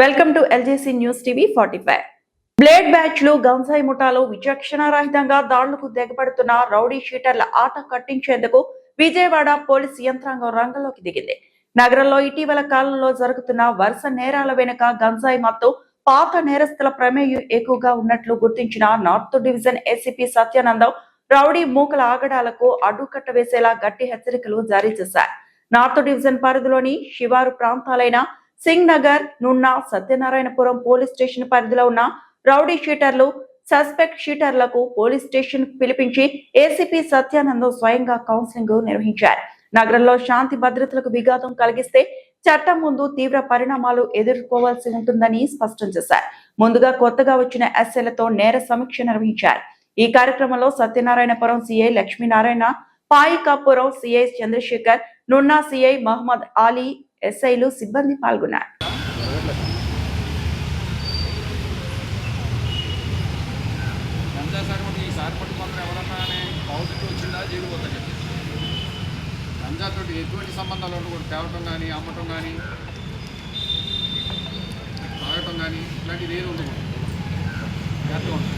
Welcome to LJC news TV 45. Blade batch లో గంజాయి ముఠాలో విచక్షణ రహితంగా దాడులకు తెగబడుతున్న రౌడీ షీటర్ల ఆట కట్టించేందుకు విజయవాడ పోలీసు యంత్రాంగం రంగంలోకి దిగింది. నగరంలో ఇటీవల కాలంలో జరుగుతున్న వరుస నేరాల వెనుక గంజాయి మత్తు, పాత నేరస్తుల ప్రమేయం ఎక్కువగా ఉన్నట్లు గుర్తించిన north division ACP Satyanandam rowdy మూకల ఆగడాలకు అడ్డుకట్ట వేసేలా గట్టి హెచ్చరికలు జారీ చేశారు. నార్త్ డివిజన్ పరిధిలోని శివారు ప్రాంతాలైన సింగ్ నగర్, నున్న, సత్యనారాయణపురం పోలీస్ స్టేషన్ పరిధిలో ఉన్న రౌడీ షీటర్లు, సస్పెక్ట్ షీటర్లకు పోలీస్ స్టేషన్ పిలిపించి ఏసీపీ సత్యానందం స్వయంగా కౌన్సిలింగ్ నిర్వహించారు. నగరంలో శాంతి భద్రతలకు విఘాతం కలిగిస్తే చట్టం ముందు తీవ్ర పరిణామాలు ఎదుర్కోవాల్సి ఉంటుందని స్పష్టం చేశారు. ముందుగా కొత్తగా వచ్చిన ఎస్ఐలతో నేర సమీక్ష నిర్వహించారు. ఈ కార్యక్రమంలో Satyanarayanapuram CI Lakshminarayana, Payakapuram CI Chandrasekhar, Nunna CI Mohammed Ali, ఎస్ఐలు, సిబ్బంది పాల్గొన్నారు. గంజాతో ఎటువంటి సంబంధాలు ఉండకూడదు. తేవటం కానీ, అమ్మటం కానీ, తాగటం కానీ ఇలాంటివి ఏది ఉండకూడదు. జాగ్రత్తగా ఉంటుంది.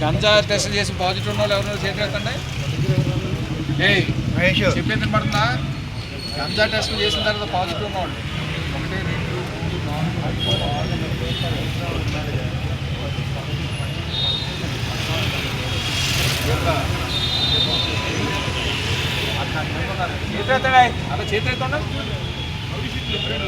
గంజా టెస్ట్ చేసి పాజిటివ్ ఉన్న వాళ్ళు ఎవరైనా చేతులు చెప్పేది పడుతుందా? గంజా టెస్ట్ చేసిన తర్వాత పాజిటివ్ ఉన్నవాళ్ళు 1, 2, 3, 4 చేతులు అలా చేతులు ఎత్తుండ